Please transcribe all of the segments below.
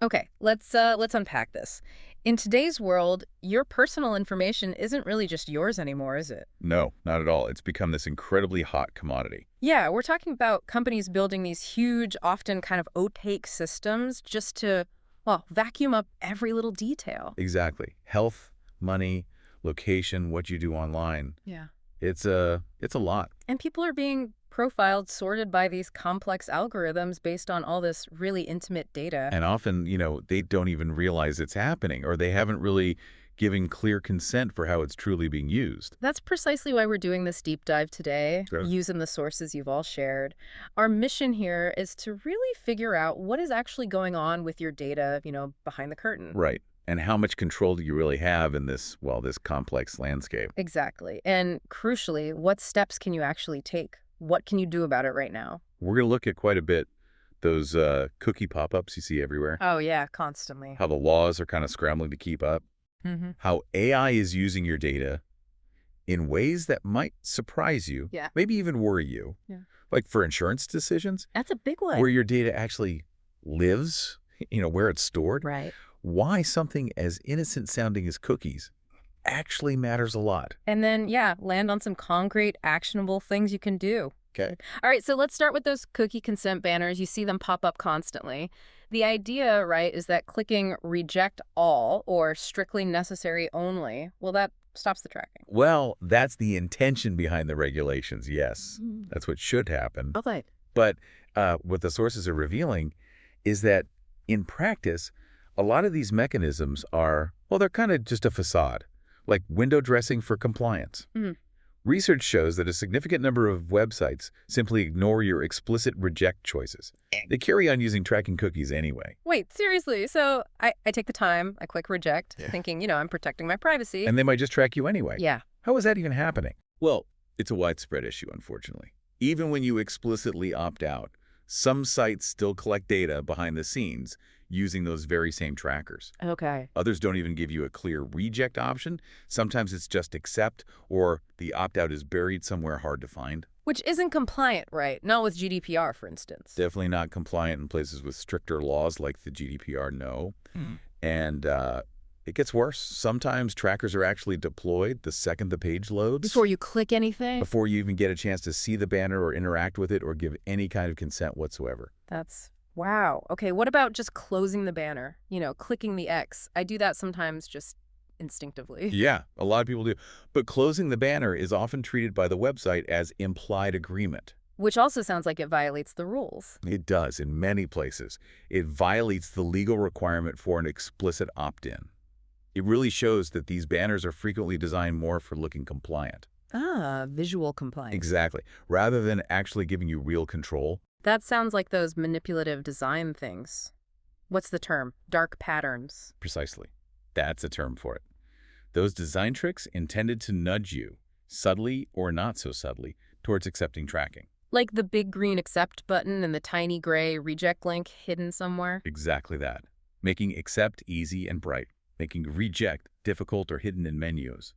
Okay, let's unpack this. In today's world, your personal information isn't really just yours anymore, is it? No, not at all. It's become this incredibly hot commodity. Yeah, we're talking about companies building these huge, often kind of opaque systems just to, well, vacuum up every little detail. Exactly. Health, money, location, what you do online. Yeah. It's a lot. And people are being profiled, sorted by these complex algorithms based on all this really intimate data. And often, they don't even realize it's happening or they haven't really given clear consent for how it's truly being used. That's precisely why we're doing this deep dive today, Sure. using the sources you've all shared. Our mission here is to really figure out what is actually going on with your data, behind the curtain. Right. And how much control do you really have in this complex landscape? Exactly. And crucially, what steps can you actually take? What can you do about it right now? We're going to look at quite a bit those cookie pop-ups you see everywhere, Oh, yeah, constantly. how the laws are kind of scrambling to keep up, Mm-hmm. how AI is using your data in ways that might surprise you, Yeah. maybe even worry you, Yeah. like for insurance decisions, That's a big where one. your data actually lives, where it's stored, Right. why something as innocent sounding as cookies actually matters a lot. And then, yeah, land on some concrete, actionable things you can do. Okay. All right, so let's start with those cookie consent banners. You see them pop up constantly. The idea, right, is that clicking reject all or strictly necessary only, well, that stops the tracking. Well, that's the intention behind the regulations, yes. Mm. That's what should happen. Okay. But what the sources are revealing is that in practice, a lot of these mechanisms are, well, they're kind of just a facade, like window dressing for compliance. Mhm. Research shows that a significant number of websites simply ignore your explicit reject choices. They carry on using tracking cookies anyway. Wait, seriously? So I take the time, I click reject, Yeah. thinking, I'm protecting my privacy. And they might just track you anyway. Yeah. How is that even happening? Well, it's a widespread issue, unfortunately. Even when you explicitly opt out, some sites still collect data behind the scenes using those very same trackers. Okay. Others don't even give you a clear reject option. Sometimes it's just accept, or the opt-out is buried somewhere hard to find. Which isn't compliant, right? Not with GDPR, for instance. Definitely not compliant in places with stricter laws like the GDPR, no. Mm. And it gets worse. Sometimes trackers are actually deployed the second the page loads, Before you click anything? before you even get a chance to see the banner or interact with it or give any kind of consent whatsoever. That's wow. Okay, what about just closing the banner? Clicking the X. I do that sometimes just instinctively. Yeah, a lot of people do. But closing the banner is often treated by the website as implied agreement. Which also sounds like it violates the rules. It does in many places. It violates the legal requirement for an explicit opt-in. It really shows that these banners are frequently designed more for looking compliant. Ah, visual compliance. Exactly. Rather than actually giving you real control. That sounds like those manipulative design things. What's the term? Dark patterns. Precisely. That's a term for it. Those design tricks intended to nudge you, subtly or not so subtly, towards accepting tracking. Like the big green accept button and the tiny gray reject link hidden somewhere. Exactly that. Making accept easy and bright. Making reject difficult or hidden in menus.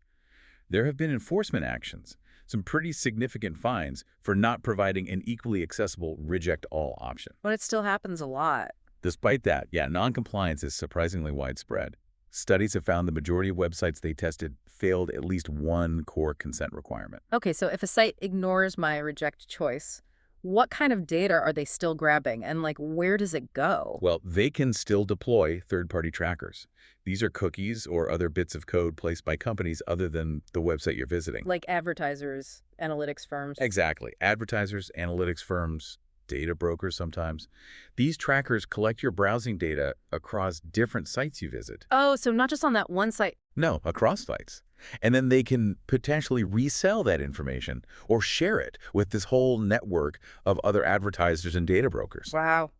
There have been enforcement actions, some pretty significant fines for not providing an equally accessible reject all option. But it still happens a lot. Despite that, yeah, noncompliance is surprisingly widespread. Studies have found the majority of websites they tested failed at least one core consent requirement. Okay, so if a site ignores my reject choice, what kind of data are they still grabbing and where does it go? Well, they can still deploy third-party trackers. These are cookies or other bits of code placed by companies other than the website you're visiting. Like advertisers, analytics firms. Exactly. Advertisers, analytics firms, data brokers sometimes. These trackers collect your browsing data across different sites you visit. Oh, so not just on that one site. No, across sites. And then they can potentially resell that information or share it with this whole network of other advertisers and data brokers. Wow.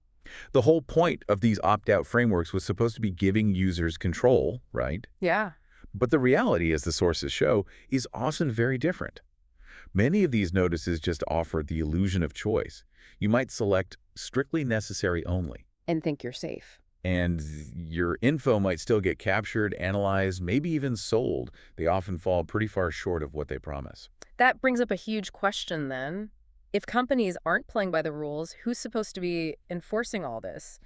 The whole point of these opt-out frameworks was supposed to be giving users control, right? Yeah. But the reality, as the sources show, is often very different. Many of these notices just offer the illusion of choice. You might select strictly necessary only. And think you're safe. And your info might still get captured, analyzed, maybe even sold. They often fall pretty far short of what they promise. That brings up a huge question then. If companies aren't playing by the rules, who's supposed to be enforcing all this?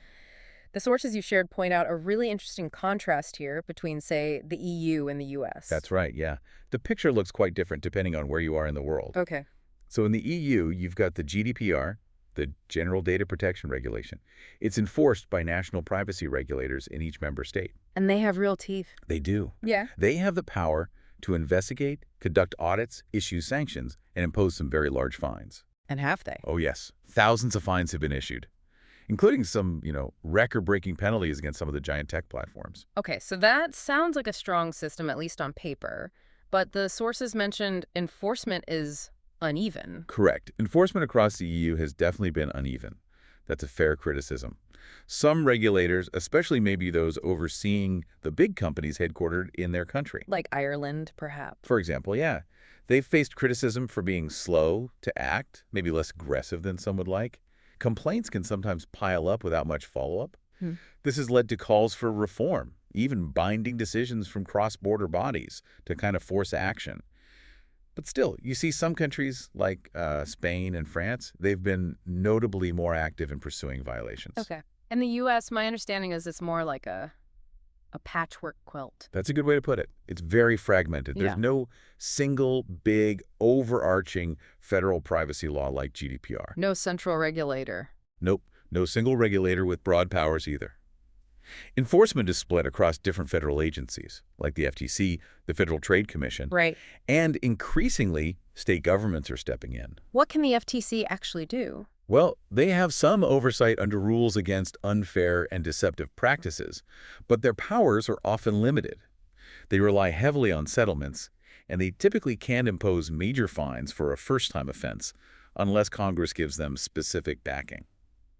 The sources you shared point out a really interesting contrast here between, say, the EU and the US. That's right, yeah. The picture looks quite different depending on where you are in the world. Okay. So in the EU, you've got the GDPR, the General Data Protection Regulation. It's enforced by national privacy regulators in each member state. And they have real teeth. They do. Yeah. They have the power to investigate, conduct audits, issue sanctions, and impose some very large fines. And have they? Oh, yes. Thousands of fines have been issued, including some, record-breaking penalties against some of the giant tech platforms. Okay, so that sounds like a strong system, at least on paper. But the sources mentioned enforcement is uneven. Correct. Enforcement across the EU has definitely been uneven. That's a fair criticism. Some regulators, especially maybe those overseeing the big companies headquartered in their country. Like Ireland, perhaps. For example, yeah, they've faced criticism for being slow to act, maybe less aggressive than some would like. Complaints can sometimes pile up without much follow-up. Hmm. This has led to calls for reform, even binding decisions from cross-border bodies to kind of force action. But still, you see some countries like Spain and France, they've been notably more active in pursuing violations. Okay. In the U.S., my understanding is it's more like a patchwork quilt. That's a good way to put it. It's very fragmented. Yeah. There's no single, big, overarching federal privacy law like GDPR. No central regulator. Nope, no single regulator with broad powers either. Enforcement is split across different federal agencies, like the FTC, the Federal Trade Commission, Right. and increasingly, state governments are stepping in. What can the FTC actually do? Well, they have some oversight under rules against unfair and deceptive practices, but their powers are often limited. They rely heavily on settlements, and they typically can't impose major fines for a first-time offense unless Congress gives them specific backing.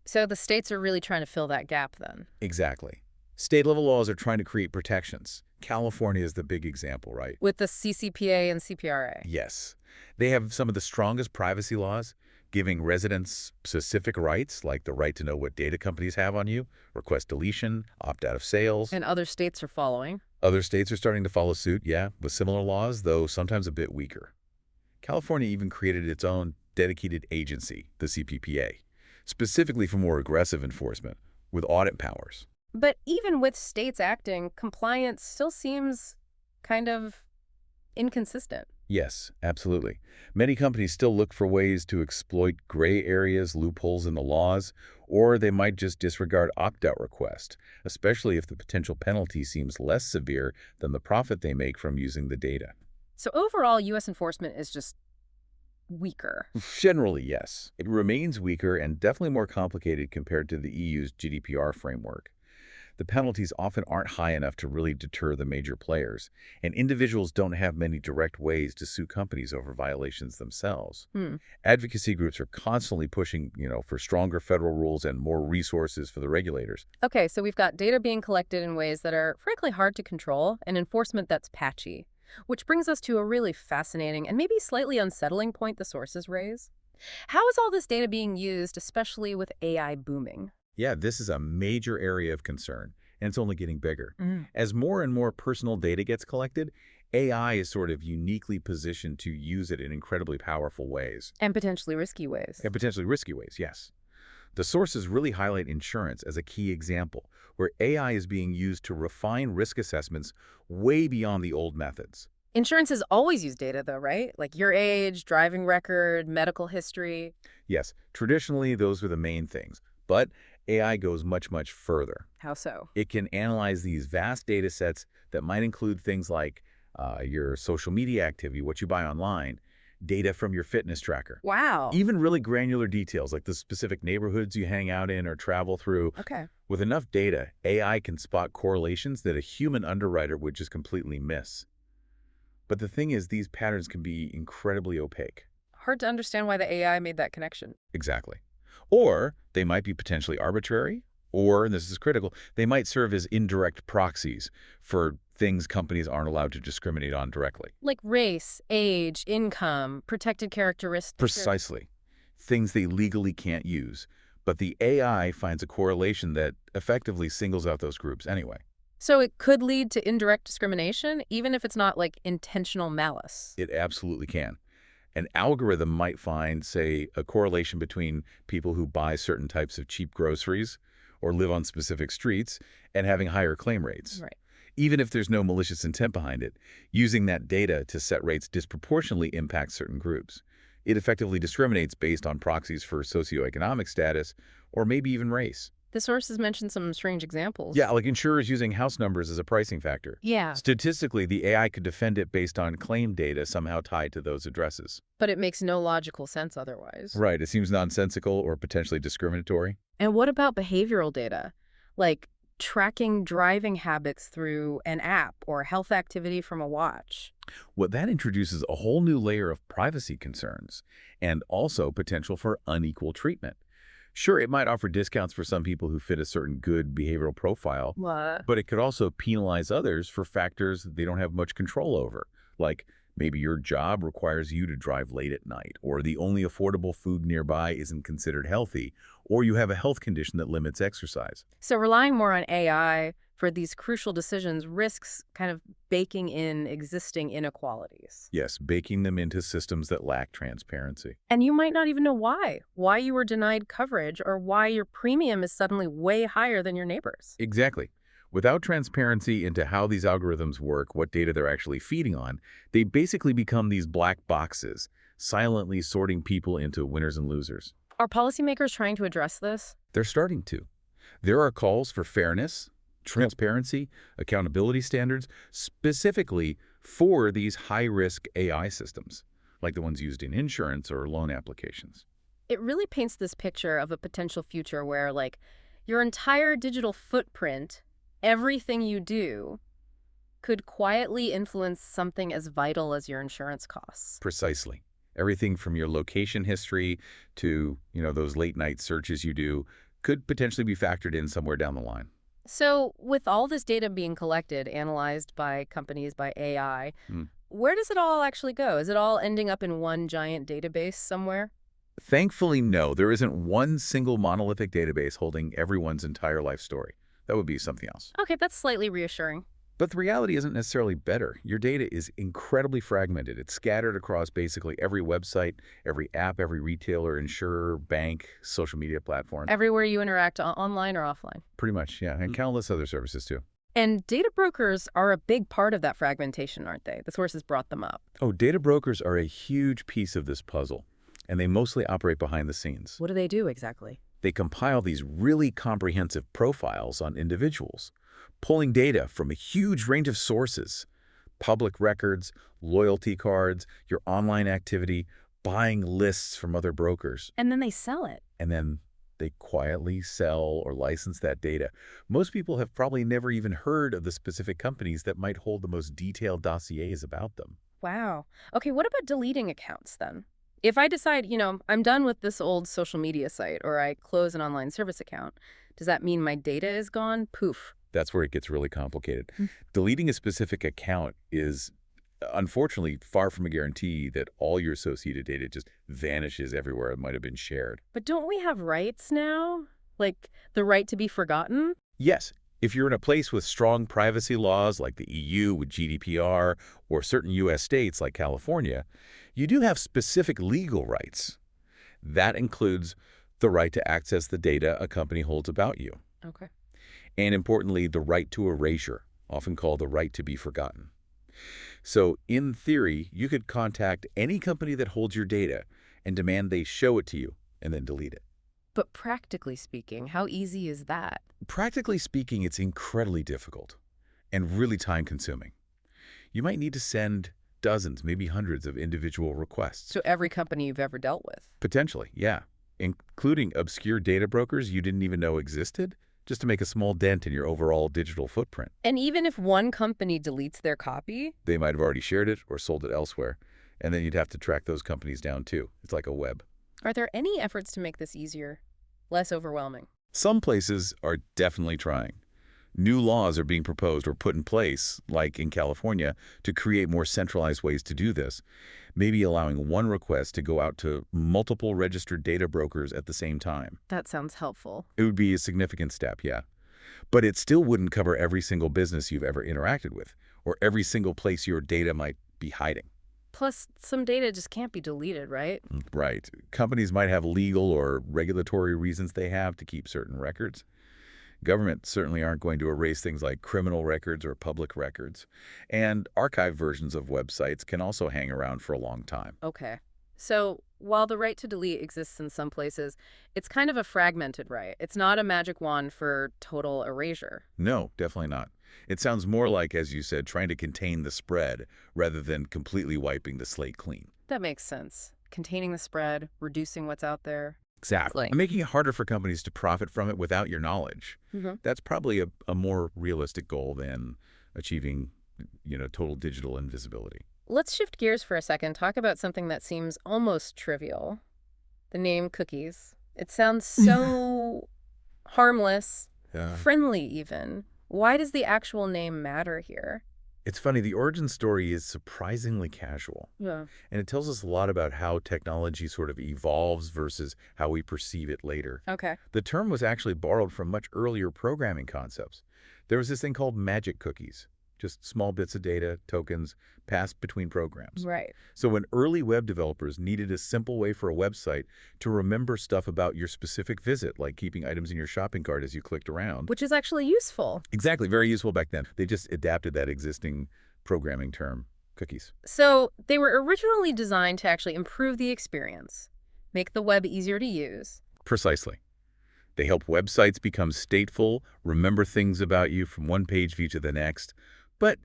So the states are really trying to fill that gap then. Exactly. State-level laws are trying to create protections. California is the big example, right? With the CCPA and CPRA. Yes. They have some of the strongest privacy laws, giving residents specific rights, like the right to know what data companies have on you, request deletion, opt out of sales. And other states are following. Other states are starting to follow suit, yeah, with similar laws, though sometimes a bit weaker. California even created its own dedicated agency, the CPPA, specifically for more aggressive enforcement, with audit powers. But even with states acting, compliance still seems kind of inconsistent. Yes, absolutely. Many companies still look for ways to exploit gray areas, loopholes in the laws, or they might just disregard opt-out requests, especially if the potential penalty seems less severe than the profit they make from using the data. So overall, U.S. enforcement is just weaker. Generally, yes. It remains weaker and definitely more complicated compared to the EU's GDPR framework. The penalties often aren't high enough to really deter the major players, and individuals don't have many direct ways to sue companies over violations themselves. Advocacy groups are constantly pushing, for stronger federal rules and more resources for the regulators. Okay, so we've got data being collected in ways that are frankly hard to control and enforcement that's patchy. Which brings us to a really fascinating and maybe slightly unsettling point the sources raise. How is all this data being used, especially with AI booming? Yeah, this is a major area of concern, and it's only getting bigger. Mm. As more and more personal data gets collected, AI is sort of uniquely positioned to use it in incredibly powerful ways. And potentially risky ways. And potentially risky ways, yes. The sources really highlight insurance as a key example, where AI is being used to refine risk assessments way beyond the old methods. Insurance has always used data, though, right? Like your age, driving record, medical history. Yes, traditionally those were the main things, but AI goes much, much further. How so? It can analyze these vast data sets that might include things like your social media activity, what you buy online, data from your fitness tracker. Wow. Even really granular details like the specific neighborhoods you hang out in or travel through. Okay. With enough data, AI can spot correlations that a human underwriter would just completely miss. But the thing is, these patterns can be incredibly opaque. Hard to understand why the AI made that connection. Exactly. Or they might be potentially arbitrary, or, and this is critical, they might serve as indirect proxies for things companies aren't allowed to discriminate on directly. Like race, age, income, protected characteristics. Precisely. Things they legally can't use. But the AI finds a correlation that effectively singles out those groups anyway. So it could lead to indirect discrimination, even if it's not like intentional malice. It absolutely can. An algorithm might find, say, a correlation between people who buy certain types of cheap groceries or live on specific streets, and having higher claim rates. Right. Even if there's no malicious intent behind it, using that data to set rates disproportionately impacts certain groups. It effectively discriminates based on proxies for socioeconomic status or maybe even race. The sources mentioned some strange Yeah, examples. like insurers using house numbers as a pricing factor. Yeah. Statistically, the AI could defend it based on claim data somehow tied to those addresses. But it makes no logical sense otherwise. Right, it seems nonsensical or potentially discriminatory. And what about behavioral data? Like tracking driving habits through an app or health activity from a watch? What that introduces a whole new layer of privacy concerns and also potential for unequal treatment. Sure, it might offer discounts for some people who fit a certain good behavioral profile, What? but it could also penalize others for factors they don't have much control over, like maybe your job requires you to drive late at night, or the only affordable food nearby isn't considered healthy, or you have a health condition that limits exercise. So relying more on AI for these crucial decisions risks kind of baking in existing inequalities. Yes, baking them into systems that lack transparency. And you might not even know why you were denied coverage or why your premium is suddenly way higher than your neighbor's. Exactly. Without transparency into how these algorithms work, what data they're actually feeding on, they basically become these black boxes, silently sorting people into winners and losers. Are policymakers trying to address this? They're starting to. There are calls for fairness, transparency, accountability standards, specifically for these high-risk AI systems, like the ones used in insurance or loan applications. It really paints this picture of a potential future where, like, your entire digital footprint, everything you do, could quietly influence something as vital as your insurance costs. Precisely. Everything from your location history to, those late-night searches you do could potentially be factored in somewhere down the line. So, with all this data being collected, analyzed by companies, by AI, Hmm. where does it all actually go? Is it all ending up in one giant database somewhere? Thankfully, no, there isn't one single monolithic database holding everyone's entire life story. That would be something else. Okay, that's slightly reassuring. But the reality isn't necessarily better. Your data is incredibly fragmented. It's scattered across basically every website, every app, every retailer, insurer, bank, social media platform. Everywhere you interact, online or offline. Pretty much, yeah, and countless other services too. And data brokers are a big part of that fragmentation, aren't they? The sources brought them up. Oh, data brokers are a huge piece of this puzzle, and they mostly operate behind the scenes. What do they do exactly? They compile these really comprehensive profiles on individuals, pulling data from a huge range of sources: public records, loyalty cards, your online activity, buying lists from other brokers. And then they sell it. And then they quietly sell or license that data. Most people have probably never even heard of the specific companies that might hold the most detailed dossiers about them. Wow. Okay, what about deleting accounts then? If I decide, I'm done with this old social media site or I close an online service account, does that mean my data is gone? Poof. That's where it gets really complicated. Hmm. Deleting a specific account is unfortunately far from a guarantee that all your associated data just vanishes everywhere it might have been shared. But don't we have rights now? Like the right to be forgotten? Yes, if you're in a place with strong privacy laws like the EU with GDPR or certain U.S. states like California, you do have specific legal rights. That includes the right to access the data a company holds about you. Okay. And importantly, the right to erasure, often called the right to be forgotten. So in theory, you could contact any company that holds your data and demand they show it to you and then delete it. But practically speaking, how easy is that? Practically speaking, it's incredibly difficult and really time-consuming. You might need to send dozens, maybe hundreds of individual requests. So every company you've ever dealt with? Potentially, yeah, including obscure data brokers you didn't even know existed, just to make a small dent in your overall digital footprint. And even if one company deletes their copy? They might have already shared it or sold it elsewhere, and then you'd have to track those companies down too. It's like a web. Are there any efforts to make this easier, less overwhelming? Some places are definitely trying. New laws are being proposed or put in place, like in California, to create more centralized ways to do this, maybe allowing one request to go out to multiple registered data brokers at the same time. That sounds helpful. It would be a significant step, yeah. But it still wouldn't cover every single business you've ever interacted with, or every single place your data might be hiding. Plus, some data just can't be deleted, right? Right. Companies might have legal or regulatory reasons they have to keep certain records. Governments certainly aren't going to erase things like criminal records or public records. And archived versions of websites can also hang around for a long time. Okay. So while the right to delete exists in some places, it's kind of a fragmented right. It's not a magic wand for total erasure. No, definitely not. It sounds more like, as you said, trying to contain the spread rather than completely wiping the slate clean. That makes sense. Containing the spread, reducing what's out there. Exactly. And making it harder for companies to profit from it without your knowledge. Hmm. That's probably a more realistic goal than achieving, total digital invisibility. Let's shift gears for a second, talk about something that seems almost trivial. The name cookies. It sounds so harmless, Yeah. friendly even. Why does the actual name matter here? It's funny, the origin story is surprisingly casual, Yeah. and it tells us a lot about how technology sort of evolves versus how we perceive it later. Okay. The term was actually borrowed from much earlier programming concepts. There was this thing called magic cookies, just small bits of data, tokens, passed between programs. Right. So when early web developers needed a simple way for a website to remember stuff about your specific visit, like keeping items in your shopping cart as you clicked around. Which is actually useful. Exactly, very useful back then. They just adapted that existing programming term, cookies. So they were originally designed to actually improve the experience, make the web easier to use. Precisely. They help websites become stateful, remember things about you from one page view to the next. But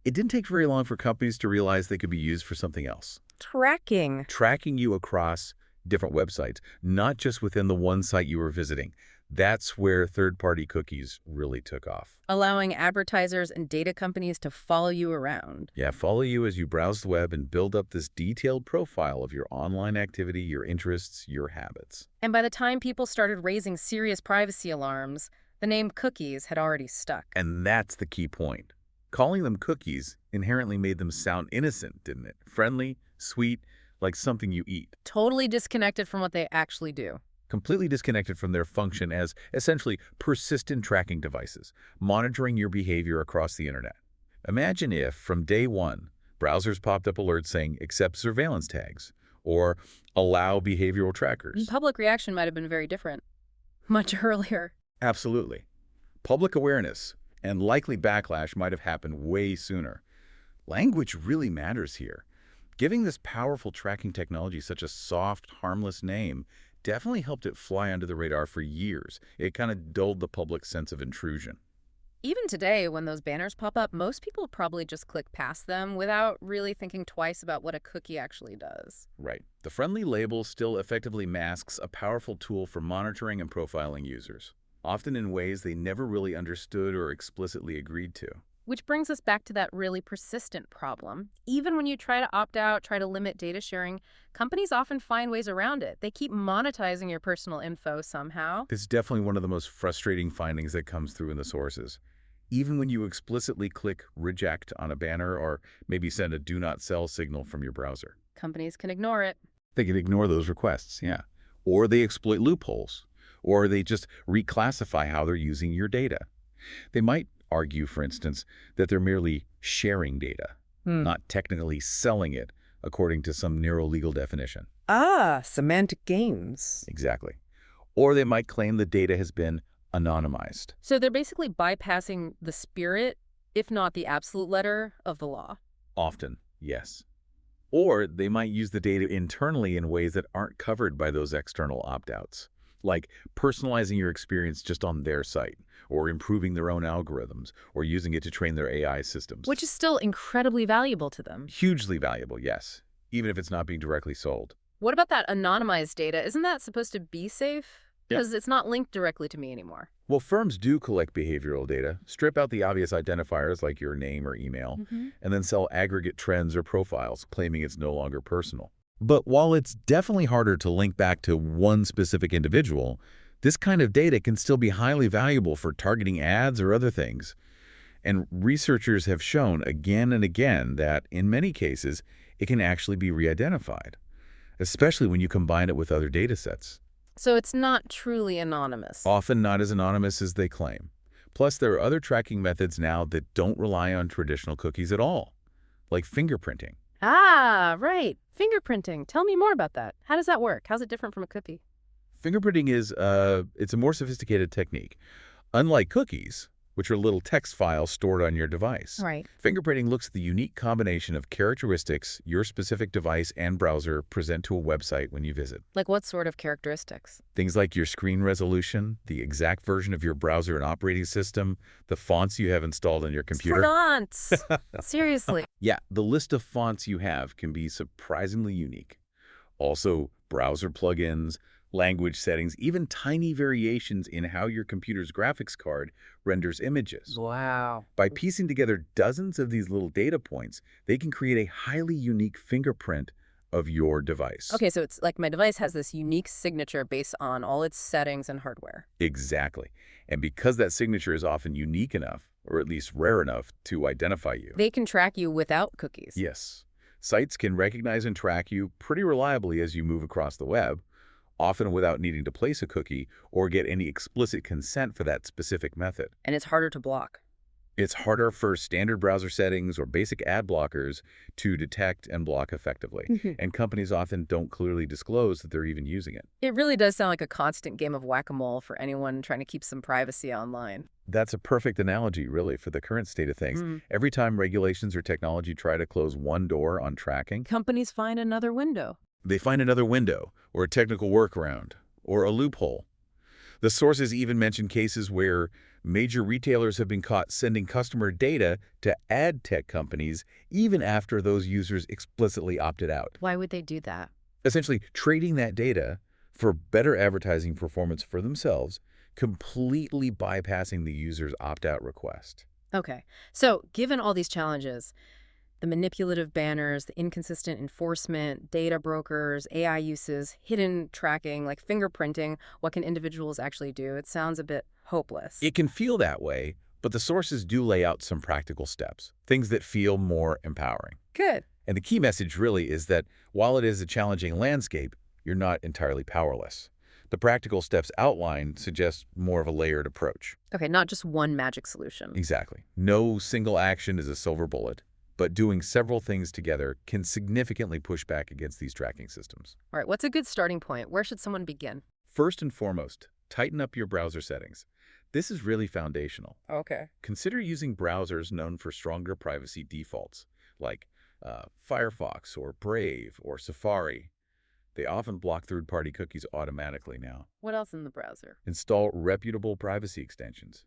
it didn't take very long for companies to realize they could be used for something else. Tracking. Tracking you across different websites, not just within the one site you were visiting. That's where third-party cookies really took off. Allowing advertisers and data companies to follow you around. Yeah, follow you as you browse the web and build up this detailed profile of your online activity, your interests, your habits. And by the time people started raising serious privacy alarms, the name cookies had already stuck. And that's the key point. Calling them cookies inherently made them sound innocent, didn't it? Friendly, sweet, like something you eat. Totally disconnected from what they actually do. Completely disconnected from their function as essentially persistent tracking devices, monitoring your behavior across the internet. Imagine if, from day one, browsers popped up alerts saying accept surveillance tags or allow behavioral trackers. Public reaction might have been very different. Much earlier. Absolutely. Public awareness and likely backlash might have happened way sooner. Language really matters here. Giving this powerful tracking technology such a soft, harmless name definitely helped it fly under the radar for years. It kind of dulled the public sense of intrusion. Even today, when those banners pop up, most people probably just click past them without really thinking twice about what a cookie actually does. Right. The friendly label still effectively masks a powerful tool for monitoring and profiling users, often in ways they never really understood or explicitly agreed to. Which brings us back to that really persistent problem. Even when you try to opt out, try to limit data sharing, companies often find ways around it. They keep monetizing your personal info somehow. This is definitely one of the most frustrating findings that comes through in the sources. Even when you explicitly click reject on a banner or maybe send a do not sell signal from your browser. Companies can ignore it. They can ignore those requests, yeah. Or they exploit loopholes. Or they just reclassify how they're using your data. They might argue, for instance, that they're merely sharing data, not technically selling it according to some narrow legal definition. Ah, semantic games. Exactly. Or they might claim the data has been anonymized. So they're basically bypassing the spirit, if not the absolute letter, of the law. Often, yes. Or they might use the data internally in ways that aren't covered by those external opt-outs, like personalizing your experience just on their site, or improving their own algorithms, or using it to train their AI systems. Which is still incredibly valuable to them. Hugely valuable, yes, even if it's not being directly sold. What about that anonymized data? Isn't that supposed to be safe? Yeah. Because it's not linked directly to me anymore. Well, firms do collect behavioral data, strip out the obvious identifiers like your name or email, and then sell aggregate trends or profiles, claiming it's no longer personal. But while it's definitely harder to link back to one specific individual, this kind of data can still be highly valuable for targeting ads or other things. And researchers have shown again and again that, in many cases, it can actually be re-identified, especially when you combine it with other data sets. So it's not truly anonymous. Often not as anonymous as they claim. Plus, there are other tracking methods now that don't rely on traditional cookies at all, like fingerprinting. Ah, right. Fingerprinting. Tell me more about that. How does that work? How's it different from a cookie? Fingerprinting is it's a more sophisticated technique. Unlike cookies, which are little text files stored on your device, Right. fingerprinting looks at the unique combination of characteristics your specific device and browser present to a website when you visit. Like what sort of characteristics? Things like your screen resolution, the exact version of your browser and operating system, the fonts you have installed on your computer. Fonts! Seriously. Yeah, the list of fonts you have can be surprisingly unique. Also, browser plugins, language settings, even tiny variations in how your computer's graphics card renders images. Wow. By piecing together dozens of these little data points, they can create a highly unique fingerprint of your device. Okay, so it's like my device has this unique signature based on all its settings and hardware. Exactly. And because that signature is often unique enough, or at least rare enough, to identify you. They can track you without cookies. Yes. Sites can recognize and track you pretty reliably as you move across the web, often without needing to place a cookie or get any explicit consent for that specific method. And it's harder to block. It's harder for standard browser settings or basic ad blockers to detect and block effectively, and companies often don't clearly disclose that they're even using it. It really does sound like a constant game of whack-a-mole for anyone trying to keep some privacy online. That's a perfect analogy, really, for the current state of things. Mm. Every time regulations or technology try to close one door on tracking, Companies find another window. they find another window, or a technical workaround, or a loophole. The sources even mention cases where major retailers have been caught sending customer data to ad tech companies even after those users explicitly opted out, Why would they do that? essentially trading that data for better advertising performance for themselves, completely bypassing the user's opt-out request. Okay, so given all these challenges, the manipulative banners, the inconsistent enforcement, data brokers, AI uses, hidden tracking, like fingerprinting, what can individuals actually do? It sounds a bit hopeless. It can feel that way, but the sources do lay out some practical steps, things that feel more empowering. Good. And the key message really is that while it is a challenging landscape, you're not entirely powerless. The practical steps outlined suggest more of a layered approach. Okay, not just one magic solution. Exactly. No single action is a silver bullet, but doing several things together can significantly push back against these tracking systems. All right, what's a good starting point? Where should someone begin? First and foremost, tighten up your browser settings. This is really foundational. Okay. Consider using browsers known for stronger privacy defaults, like Firefox or Brave or Safari. They often block third-party cookies automatically now. What else in the browser? Install reputable privacy extensions.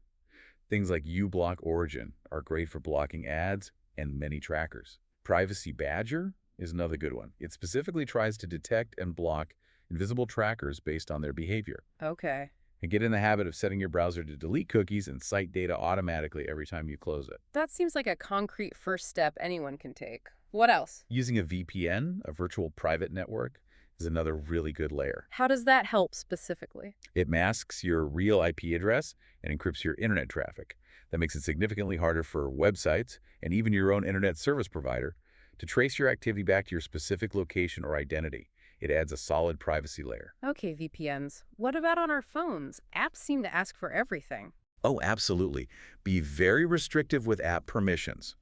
Things like uBlock Origin are great for blocking ads and many trackers. Privacy Badger is another good one. It specifically tries to detect and block invisible trackers based on their behavior. Okay. And get in the habit of setting your browser to delete cookies and cite data automatically every time you close it. That seems like a concrete first step anyone can take. What else? Using a VPN, a virtual private network, is another really good layer. How does that help specifically? It masks your real IP address and encrypts your internet traffic. That makes it significantly harder for websites and even your own internet service provider to trace your activity back to your specific location or identity. It adds a solid privacy layer. Okay, VPNs. What about on our phones? Apps seem to ask for everything. Oh, absolutely. Be very restrictive with app permissions.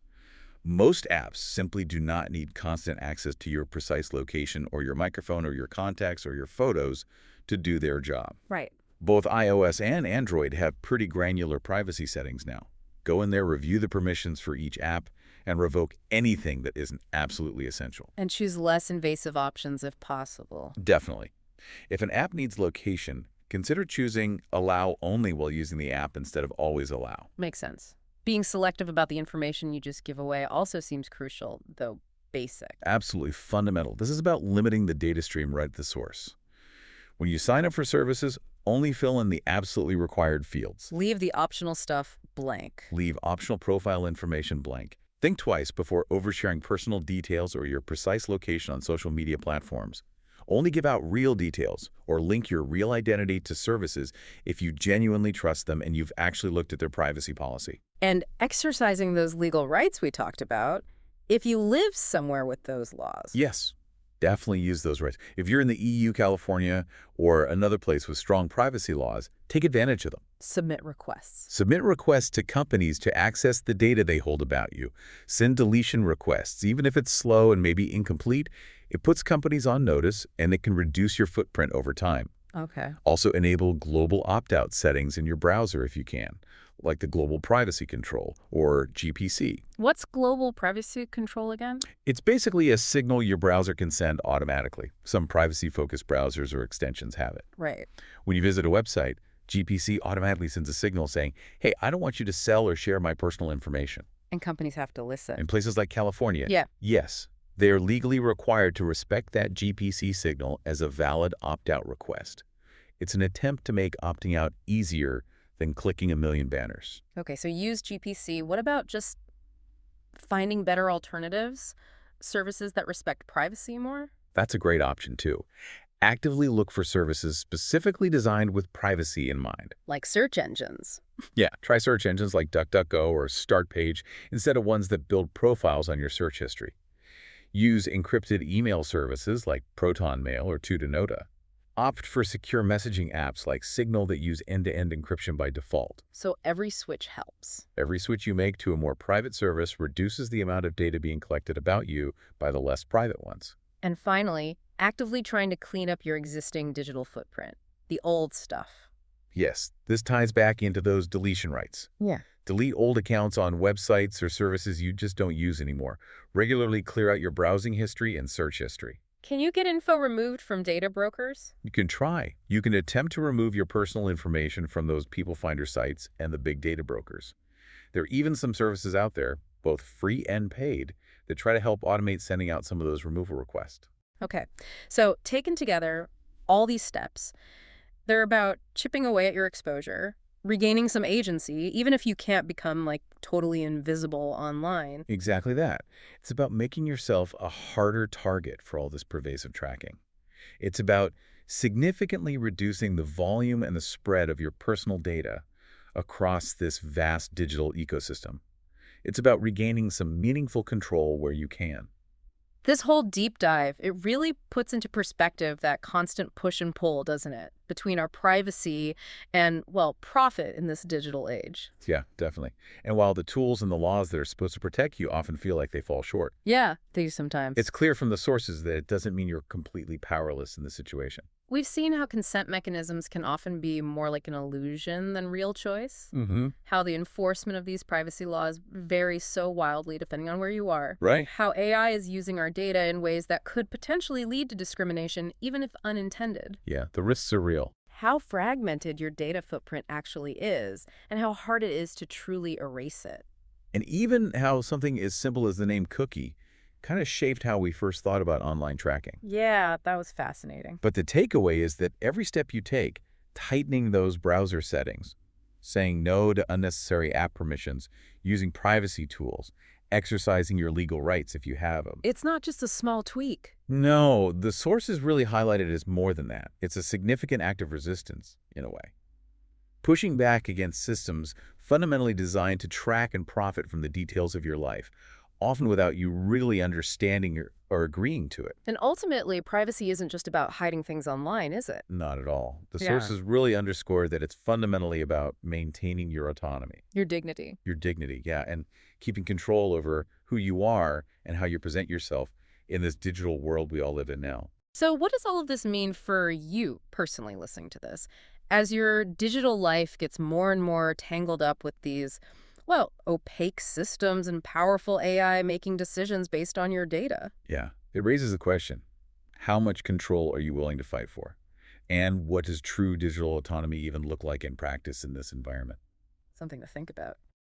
Most apps simply do not need constant access to your precise location or your microphone or your contacts or your photos to do their job. Right. Both iOS and Android have pretty granular privacy settings now. Go in there, review the permissions for each app, and revoke anything that isn't absolutely essential. And choose less invasive options if possible. Definitely. If an app needs location, consider choosing Allow Only while using the app instead of Always Allow. Makes sense. Being selective about the information you just give away also seems crucial, though basic. Absolutely fundamental. This is about limiting the data stream right at the source. When you sign up for services, only fill in the absolutely required fields. Leave the optional stuff blank. Leave optional profile information blank. Think twice before oversharing personal details or your precise location on social media platforms. Only give out real details or link your real identity to services if you genuinely trust them and you've actually looked at their privacy policy. And exercising those legal rights we talked about, if you live somewhere with those laws. Yes, definitely use those rights. If you're in the EU, California, or another place with strong privacy laws, take advantage of them. Submit requests. Submit requests to companies to access the data they hold about you. Send deletion requests. Even if it's slow and maybe incomplete, it puts companies on notice and it can reduce your footprint over time. Okay. Also enable global opt-out settings in your browser if you can, like the Global Privacy Control or GPC. What's global privacy control again? It's basically a signal your browser can send automatically. Some privacy-focused browsers or extensions have it. Right. When you visit a website, GPC automatically sends a signal saying, hey, I don't want you to sell or share my personal information. And companies have to In listen. places like California, Yeah. yes, they are legally required to respect that GPC signal as a valid opt-out request. It's an attempt to make opting out easier than clicking a million banners. Okay, so use GPC. What about just finding better alternatives? Services that respect privacy more? That's a great option too. Actively look for services specifically designed with privacy in mind. Like search engines. Yeah, try search engines like DuckDuckGo or StartPage instead of ones that build profiles on your search history. Use encrypted email services like ProtonMail or Tutanota. Opt for secure messaging apps like Signal that use end-to-end encryption by default. So every switch helps. Every switch you make to a more private service reduces the amount of data being collected about you by the less private ones. And finally, actively trying to clean up your existing digital footprint. The old stuff. Yes, this ties back into those deletion rights. Yeah. Delete old accounts on websites or services you just don't use anymore. Regularly clear out your browsing history and search history. Can you get info removed from data brokers? You can try. You can attempt to remove your personal information from those people finder sites and the big data brokers. There are even some services out there, both free and paid, that try to help automate sending out some of those removal requests. Okay. So taken together, all these steps, they're about chipping away at your exposure, regaining some agency, even if you can't become like totally invisible online. Exactly that. It's about making yourself a harder target for all this pervasive tracking. It's about significantly reducing the volume and the spread of your personal data across this vast digital ecosystem. It's about regaining some meaningful control where you can. This whole deep dive, it really puts into perspective that constant push and pull, doesn't it? Between our privacy and, well, profit in this digital age. Yeah, definitely. And while the tools and the laws that are supposed to protect you often feel like they fall short, Yeah, they do sometimes. it's clear from the sources that it doesn't mean you're completely powerless in the situation. We've seen how consent mechanisms can often be more like an illusion than real choice. Mm-hmm. How the enforcement of these privacy laws varies so wildly depending on where you are. Right. How AI is using our data in ways that could potentially lead to discrimination, even if unintended. Yeah, the risks are real. How fragmented your data footprint actually is, and how hard it is to truly erase it. And even how something as simple as the name cookie kind of shaped how we first thought about online tracking. Yeah, that was fascinating. But the takeaway is that every step you take, tightening those browser settings, saying no to unnecessary app permissions, using privacy tools, exercising your legal rights if you have them. It's not just a small tweak. No, the sources really highlight it as more than that. It's a significant act of resistance, in a way. Pushing back against systems fundamentally designed to track and profit from the details of your life, often without you really understanding or agreeing to it. And ultimately, privacy isn't just about hiding things online, is it? Not at all. The Yeah. sources really underscore that it's fundamentally about maintaining your autonomy, Your dignity. your dignity, yeah, and keeping control over who you are and how you present yourself in this digital world we all live in now. So what does all of this mean for you personally listening to this? As your digital life gets more and more tangled up with these, well, opaque systems and powerful AI making decisions based on your data. Yeah, it raises the question, how much control are you willing to fight for? And what does true digital autonomy even look like in practice in this environment? Something to think about.